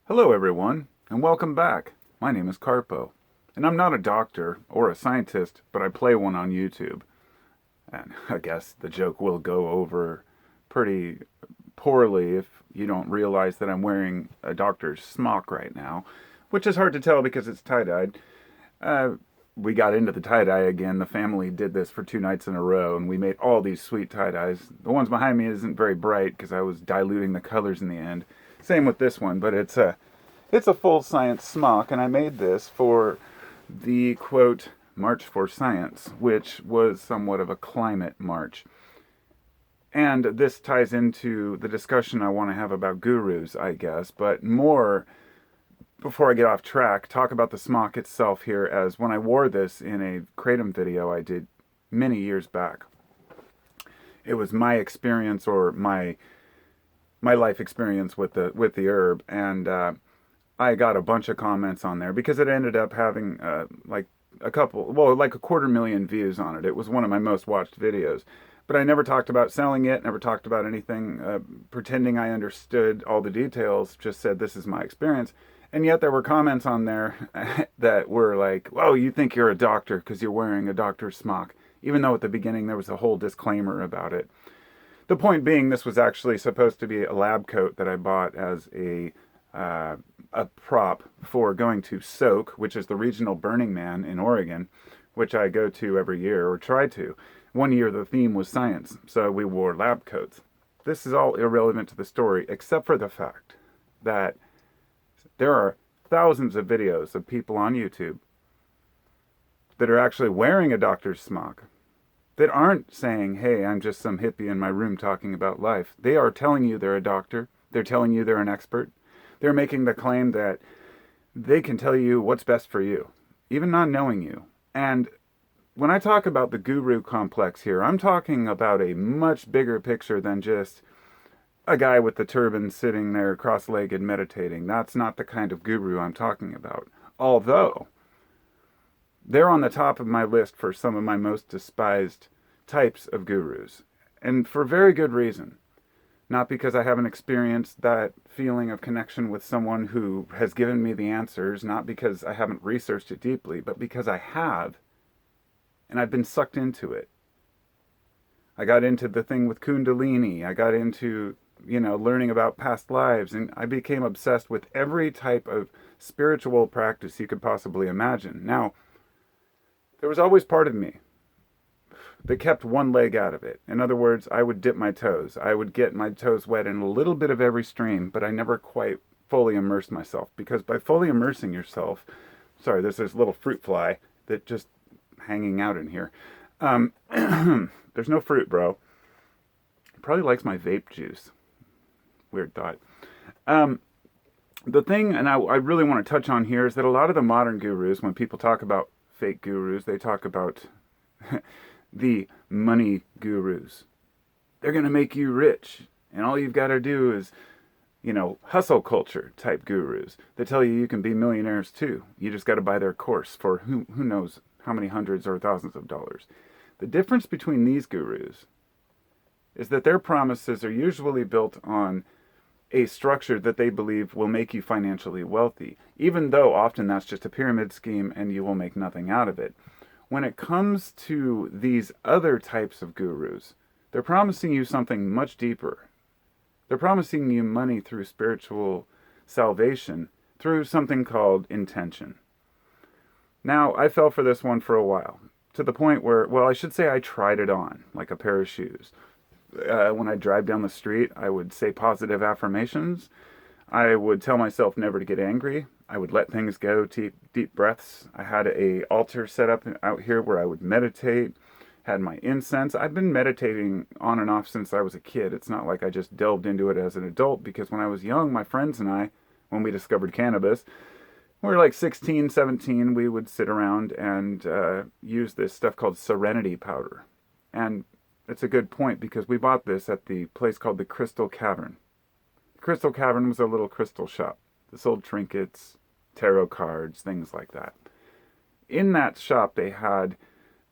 Hello, everyone, and welcome back. My name is Carpo, and I'm not a doctor or a scientist, but I play one on YouTube. And I guess the joke will go over pretty poorly if you don't realize that I'm wearing a doctor's smock right now, which is hard to tell because it's tie-dyed. Uh, we got into the tie-dye again. The family did this for 2 nights in a row, and we made all these sweet tie-dyes. The ones behind me isn't very bright because I was diluting the colors in the end. Same with this one, but it's a full science smock, and I made this for the quote March for Science, which was somewhat of a climate march. And this ties into the discussion I want to have about gurus, I guess, but more before I get off track, talk about the smock itself here as when I wore this in a Kratom video I did many years back. It was my experience or my life experience with the herb, and I got a bunch of comments on there because it ended up having like a 250,000 views on it. It was one of my most watched videos. But I never talked about selling it, never talked about anything, pretending I understood all the details, just said this is my experience. And yet there were comments on there that were like, whoa, you think you're a doctor because you're wearing a doctor's smock. Even though at the beginning there was a whole disclaimer about it. The point being, this was actually supposed to be a lab coat that I bought as a prop for going to Soak, which is the regional Burning Man in Oregon, which I go to every year, or try to. One year the theme was science, so we wore lab coats. This is all irrelevant to the story, except for the fact that there are thousands of videos of people on YouTube that are actually wearing a doctor's smock, that aren't saying, hey, I'm just some hippie in my room talking about life. They are telling you they're a doctor. They're telling you they're an expert. They're making the claim that they can tell you what's best for you, even not knowing you. And when I talk about the guru complex here, I'm talking about a much bigger picture than just a guy with the turban sitting there cross-legged meditating. That's not the kind of guru I'm talking about. Although, they're on the top of my list for some of my most despised types of gurus. And for very good reason. Not because I haven't experienced that feeling of connection with someone who has given me the answers, not because I haven't researched it deeply, but because I have, and I've been sucked into it. I got into the thing with Kundalini. I got into, learning about past lives, and I became obsessed with every type of spiritual practice you could possibly imagine. Now, there was always part of me that kept one leg out of it. In other words, I would dip my toes. I would get my toes wet in a little bit of every stream, but I never quite fully immersed myself. Because by fully immersing yourself, sorry, there's this little fruit fly that just hanging out in here. There's no fruit, bro. He probably likes my vape juice. Weird thought. The thing, and I really want to touch on here, is that a lot of the modern gurus, when people talk about fake gurus, they talk about the money gurus. They're going to make you rich. And all you've got to do is, hustle culture type gurus that tell you can be millionaires too. You just got to buy their course for who knows how many hundreds or thousands of dollars. The difference between these gurus is that their promises are usually built on a structure that they believe will make you financially wealthy, even though often that's just a pyramid scheme and you will make nothing out of it. When it comes to these other types of gurus, they're promising you something much deeper. They're promising you money through spiritual salvation through something called intention. Now, I fell for this one for a while, to the point where, I should say I tried it on, like a pair of shoes. When I drive down the street, I would say positive affirmations. I would tell myself never to get angry. I would let things go, deep breaths. I had a altar set up out here where I would meditate, had my incense. I've been meditating on and off since I was a kid. It's not like I just delved into it as an adult, because when I was young, my friends and I, when we discovered cannabis, we were like 16, 17, we would sit around and use this stuff called serenity powder. And it's a good point because we bought this at the place called the Crystal Cavern. The Crystal Cavern was a little crystal shop. They sold trinkets, tarot cards, things like that. In that shop, they had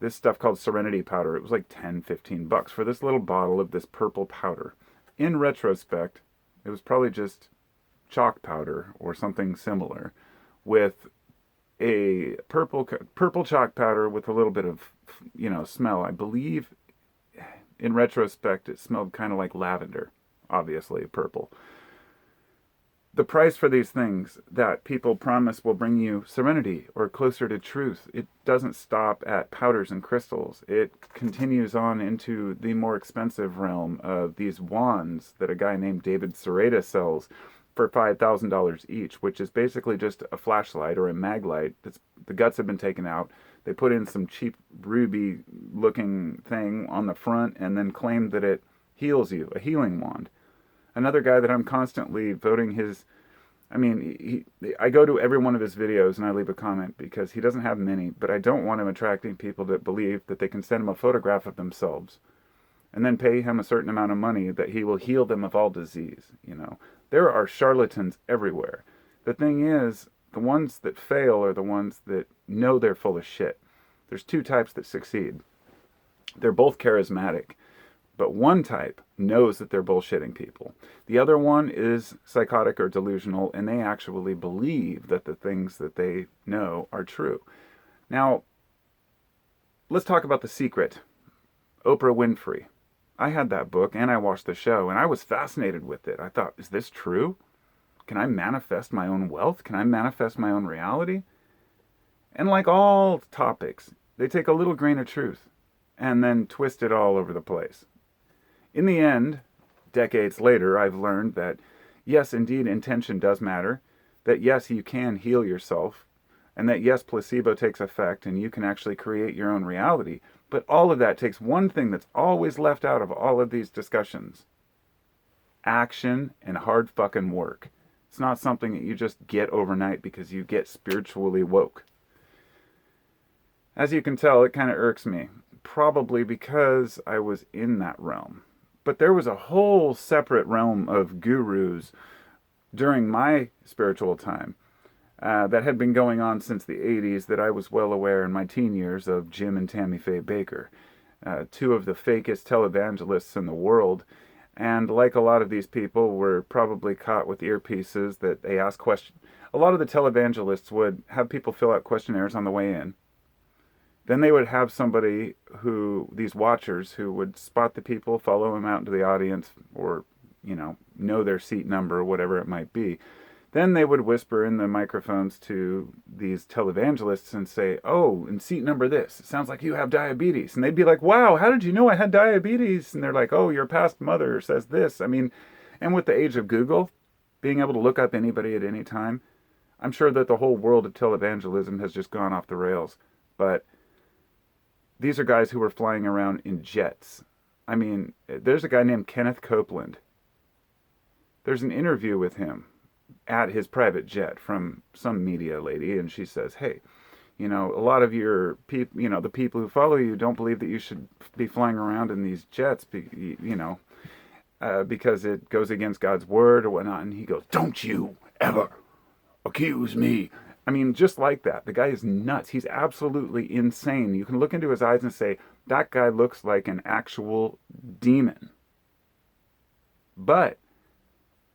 this stuff called serenity powder. It was like 10, 15 bucks for this little bottle of this purple powder. In retrospect, it was probably just chalk powder or something similar with a purple chalk powder with a little bit of, smell. I believe in retrospect it smelled kind of like lavender, obviously purple. The price for these things that people promise will bring you serenity or closer to truth, it doesn't stop at powders and crystals. It continues on into the more expensive realm of these wands that a guy named David Sereda sells for $5,000 each, which is basically just a flashlight or a mag light. The guts have been taken out. They put in some cheap ruby looking thing on the front and then claim that it heals you, a healing wand. Another guy that I'm constantly voting I go to every one of his videos and I leave a comment because he doesn't have many, but I don't want him attracting people that believe that they can send him a photograph of themselves and then pay him a certain amount of money that he will heal them of all disease. There are charlatans everywhere. The thing is, the ones that fail are the ones that know they're full of shit. There's two types that succeed. They're both charismatic. But one type knows that they're bullshitting people. The other one is psychotic or delusional, and they actually believe that the things that they know are true. Now, let's talk about The Secret. Oprah Winfrey. I had that book, and I watched the show, and I was fascinated with it. I thought, is this true? Can I manifest my own wealth? Can I manifest my own reality? And like all topics, they take a little grain of truth and then twist it all over the place. In the end, decades later, I've learned that yes, indeed, intention does matter, that yes, you can heal yourself, and that yes, placebo takes effect and you can actually create your own reality. But all of that takes one thing that's always left out of all of these discussions: action and hard fucking work. It's not something that you just get overnight because you get spiritually woke. As you can tell, it kind of irks me, probably because I was in that realm. But there was a whole separate realm of gurus during my spiritual time that had been going on since the 80s that I was well aware in my teen years of Jim and Tammy Faye Baker, two of the fakest televangelists in the world. And like a lot of these people were probably caught with earpieces that they asked questions. A lot of the televangelists would have people fill out questionnaires on the way in. Then they would have somebody these watchers who would spot the people, follow them out into the audience, or, know their seat number, or whatever it might be. Then they would whisper in the microphones to these televangelists and say, oh, in seat number this, it sounds like you have diabetes. And they'd be like, wow, how did you know I had diabetes? And they're like, oh, your past mother says this. And with the age of Google, being able to look up anybody at any time, I'm sure that the whole world of televangelism has just gone off the rails. But these are guys who were flying around in jets. There's a guy named Kenneth Copeland. There's an interview with him at his private jet from some media lady, and she says, hey, a lot of your people, the people who follow you don't believe that you should be flying around in these jets, because it goes against God's word or whatnot. And he goes, don't you ever accuse me. Just like that. The guy is nuts. He's absolutely insane. You can look into his eyes and say, that guy looks like an actual demon. But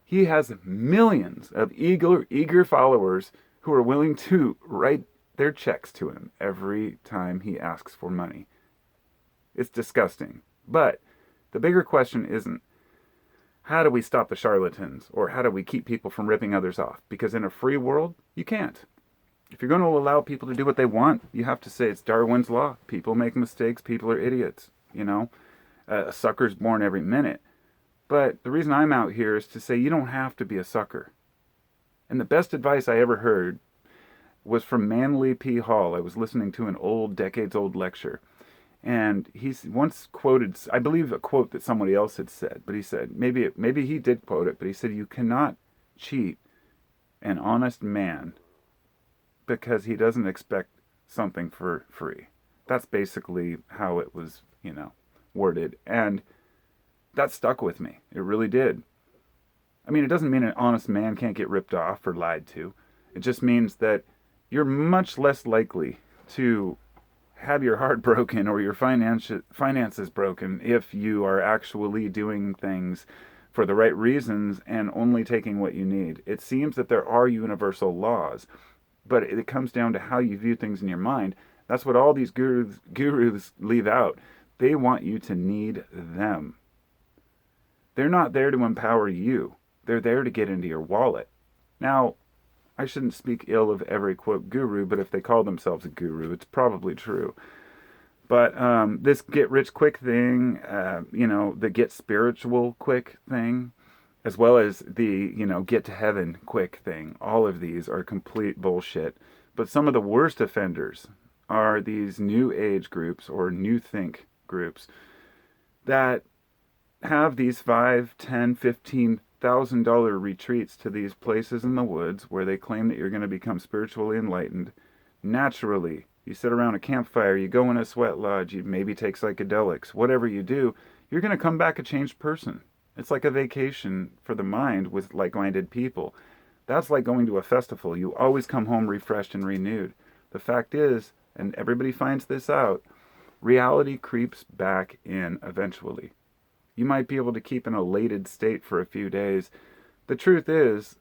he has millions of eager followers who are willing to write their checks to him every time he asks for money. It's disgusting. But the bigger question isn't, how do we stop the charlatans? Or how do we keep people from ripping others off? Because in a free world, you can't. If you're going to allow people to do what they want, you have to say it's Darwin's law. People make mistakes. People are idiots. A sucker's born every minute. But the reason I'm out here is to say you don't have to be a sucker. And the best advice I ever heard was from Manly P. Hall. I was listening to an decades-old lecture. And he once quoted, I believe, a quote that somebody else had said. But he said, maybe he did quote it, but he said, you cannot cheat an honest man because he doesn't expect something for free. That's basically how it was, worded. And that stuck with me. It really did. It doesn't mean an honest man can't get ripped off or lied to. It just means that you're much less likely to have your heart broken or your finances broken if you are actually doing things for the right reasons and only taking what you need. It seems that there are universal laws, but it comes down to how you view things in your mind. That's what all these gurus leave out. They want you to need them. They're not there to empower you. They're there to get into your wallet. Now, I shouldn't speak ill of every, quote, guru, but if they call themselves a guru, it's probably true. But this get-rich-quick thing, the get-spiritual-quick thing, as well as the, get-to-heaven-quick thing, all of these are complete bullshit. But some of the worst offenders are these new age groups or new think groups that have these $5, $10, $15,000 retreats to these places in the woods where they claim that you're going to become spiritually enlightened naturally. You sit around a campfire, you go in a sweat lodge, you maybe take psychedelics, whatever you do, you're going to come back a changed person. It's like a vacation for the mind with like-minded people. That's like going to a festival. You always come home refreshed and renewed. The fact is, and everybody finds this out, reality creeps back in eventually. You might be able to keep an elated state for a few days. The truth is,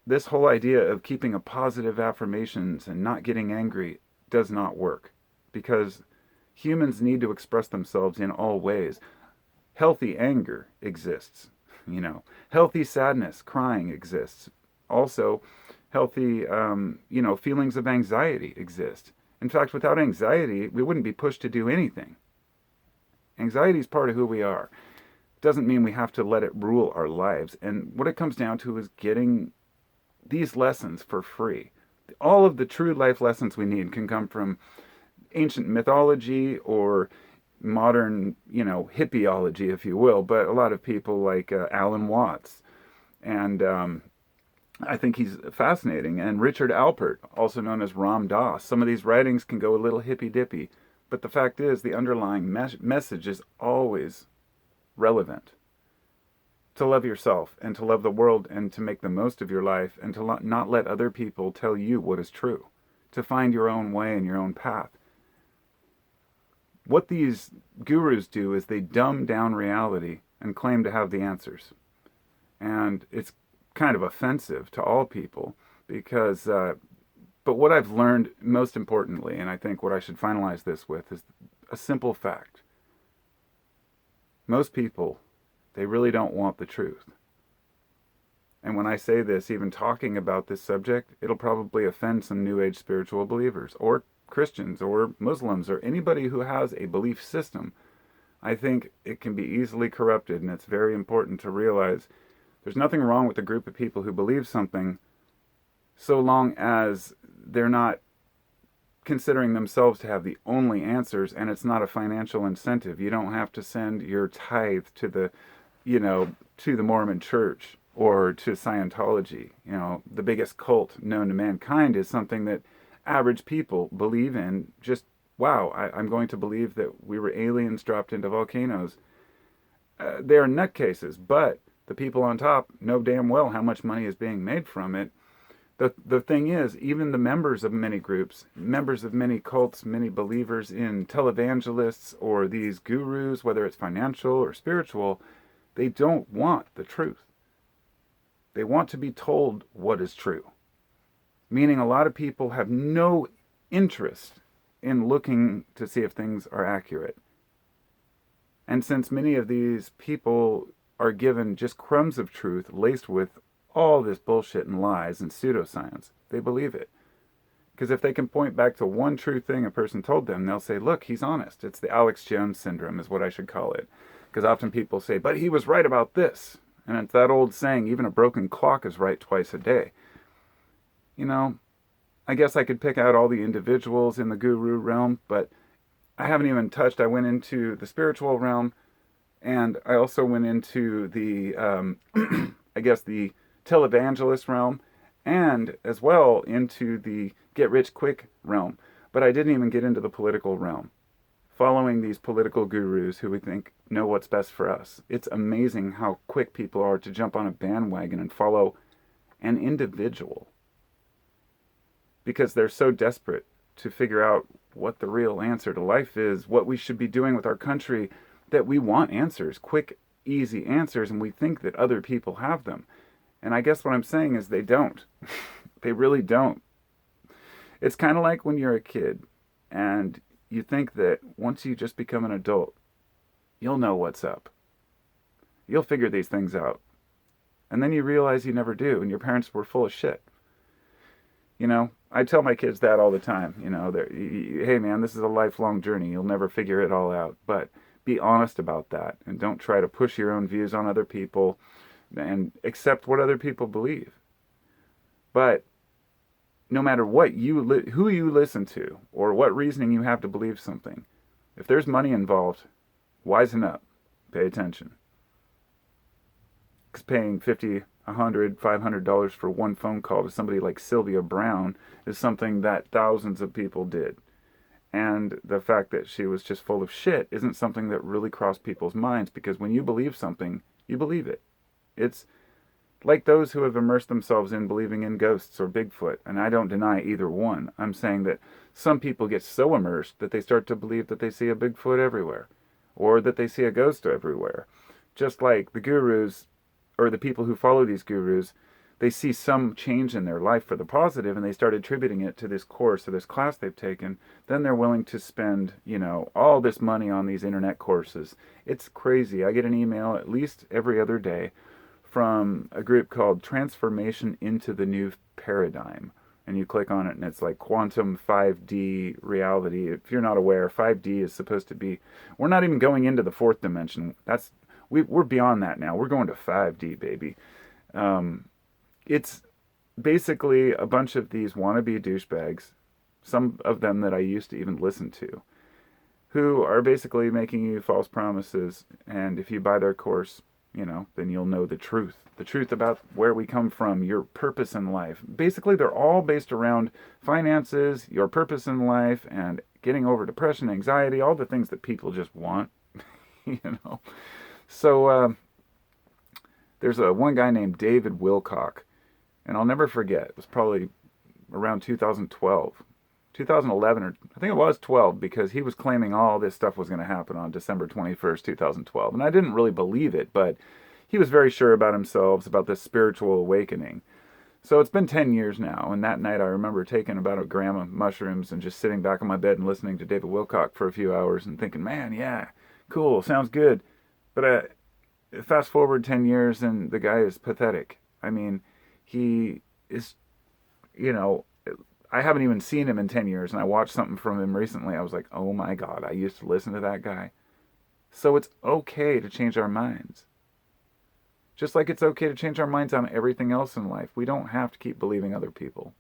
this whole idea of keeping a positive affirmations and not getting angry does not work, because humans need to express themselves in all ways. Healthy anger exists, Healthy sadness, crying exists. Also, healthy, feelings of anxiety exist. In fact, without anxiety, we wouldn't be pushed to do anything. Anxiety is part of who we are. Doesn't mean we have to let it rule our lives. And what it comes down to is getting these lessons for free. All of the true life lessons we need can come from ancient mythology or modern, hippieology, if you will. But a lot of people like Alan Watts, and I think he's fascinating. And Richard Alpert, also known as Ram Dass. Some of these writings can go a little hippy-dippy. But the fact is, the underlying message is always relevant. To love yourself and to love the world and to make the most of your life and to not let other people tell you what is true. To find your own way and your own path. What these gurus do is they dumb down reality and claim to have the answers. And it's kind of offensive to all people because, but what I've learned most importantly, and I think what I should finalize this with, is a simple fact. Most people, they really don't want the truth. And when I say this, even talking about this subject, it'll probably offend some New Age spiritual believers, or Christians, or Muslims, or anybody who has a belief system. I think it can be easily corrupted, and it's very important to realize there's nothing wrong with a group of people who believe something so long as they're not considering themselves to have the only answers, and it's not a financial incentive. You don't have to send your tithe to the, to the Mormon Church or to Scientology. The biggest cult known to mankind is something that average people believe in. Just, wow, I'm going to believe that we were aliens dropped into volcanoes. They are nutcases, but the people on top know damn well how much money is being made from it. The thing is, even the members of many groups, members of many cults, many believers in televangelists or these gurus, whether it's financial or spiritual, they don't want the truth. They want to be told what is true. Meaning a lot of people have no interest in looking to see if things are accurate. And since many of these people are given just crumbs of truth laced with all this bullshit and lies and pseudoscience, they believe it. Because if they can point back to one true thing a person told them, they'll say, look, he's honest. It's the Alex Jones syndrome is what I should call it. Because often people say, but he was right about this. And it's that old saying, even a broken clock is right twice a day. I guess I could pick out all the individuals in the guru realm, but I haven't even touched. I went into the spiritual realm, and I also went into the, the televangelist realm, and as well into the get-rich-quick realm. But I didn't even get into the political realm, following these political gurus who we think know what's best for us. It's amazing how quick people are to jump on a bandwagon and follow an individual because they're so desperate to figure out what the real answer to life is, what we should be doing with our country, that we want answers, quick easy answers and we think that other people have them. And I guess what I'm saying is they don't. They really don't. It's kind of like when you're a kid and you think that once you just become an adult, you'll know what's up. You'll figure these things out. And then you realize you never do, and your parents were full of shit. I tell my kids that all the time. Hey man, this is a lifelong journey. You'll never figure it all out. But be honest about that, and don't try to push your own views on other people, and accept what other people believe. But no matter what who you listen to, or what reasoning you have to believe something, if there's money involved, wisen up, pay attention. Because paying $50, $100, $500 for one phone call to somebody like Sylvia Brown is something that thousands of people did. And the fact that she was just full of shit isn't something that really crossed people's minds, because when you believe something, you believe it. It's like those who have immersed themselves in believing in ghosts or Bigfoot, and I don't deny either one. I'm saying that some people get so immersed that they start to believe that they see a Bigfoot everywhere, or that they see a ghost everywhere. Just like the gurus, or the people who follow these gurus, they see some change in their life for the positive, and they start attributing it to this course or this class they've taken. Then they're willing to spend, all this money on these internet courses. It's crazy. I get an email at least every other day from a group called Transformation into the New Paradigm. And you click on it and it's like quantum 5D reality. If you're not aware, 5D is supposed to be, we're not even going into the fourth dimension. We're beyond that now. We're going to 5D, baby. It's basically a bunch of these wannabe douchebags, some of them that I used to even listen to, who are basically making you false promises. And if you buy their course, then you'll know the truth about where we come from, your purpose in life. Basically, they're all based around finances, your purpose in life, and getting over depression, anxiety, all the things that people just want, So there's one guy named David Wilcock, and I'll never forget. It was probably around 2012, 2011, or I think it was 12, because he was claiming all this stuff was going to happen on December 21st, 2012. And I didn't really believe it, but he was very sure about himself, about this spiritual awakening. So it's been 10 years now, and that night I remember taking about a gram of mushrooms and just sitting back on my bed and listening to David Wilcock for a few hours and thinking, man, yeah, cool, sounds good. But fast forward 10 years and the guy is pathetic. I mean, he is, I haven't even seen him in 10 years, and I watched something from him recently. I was like, oh my God, I used to listen to that guy. So it's okay to change our minds. Just like it's okay to change our minds on everything else in life. We don't have to keep believing other people.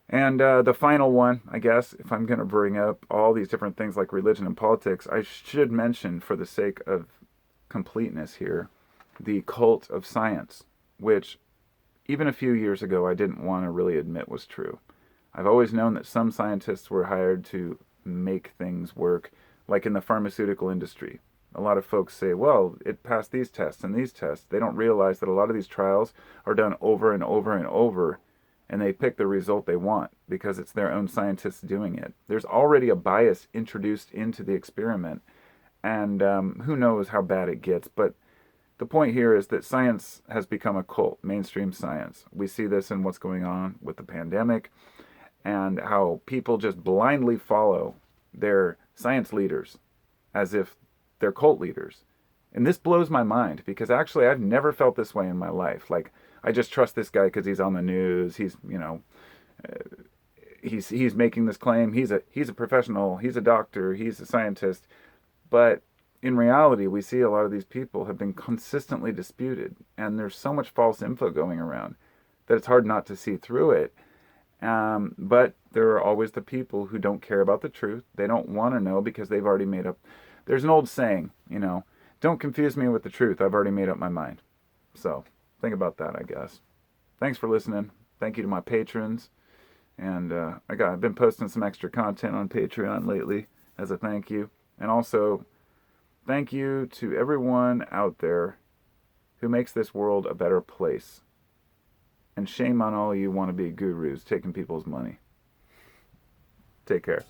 And the final one, I guess, if I'm going to bring up all these different things like religion and politics, I should mention, for the sake of completeness here, the cult of science, which even a few years ago I didn't want to really admit was true. I've always known that some scientists were hired to make things work, like in the pharmaceutical industry. A lot of folks say, well, it passed these tests and these tests. They don't realize that a lot of these trials are done over and over and over, and they pick the result they want because it's their own scientists doing it. There's already a bias introduced into the experiment, and who knows how bad it gets. But the point here is that science has become a cult, mainstream science. We see this in what's going on with the pandemic, and how people just blindly follow their science leaders as if they're cult leaders. And this blows my mind, because actually I've never felt this way in my life. Like, I just trust this guy because he's on the news. He's making this claim. He's a professional. He's a doctor. He's a scientist. But in reality, we see a lot of these people have been consistently disputed, and there's so much false info going around that it's hard not to see through it. But there are always the people who don't care about the truth. They don't want to know because they've already made up. There's an old saying, don't confuse me with the truth. I've already made up my mind. So think about that, I guess. Thanks for listening. Thank you to my patrons. And I've been posting some extra content on Patreon lately as a thank you. And also, thank you to everyone out there who makes this world a better place. And shame on all you wannabe gurus taking people's money. Take care.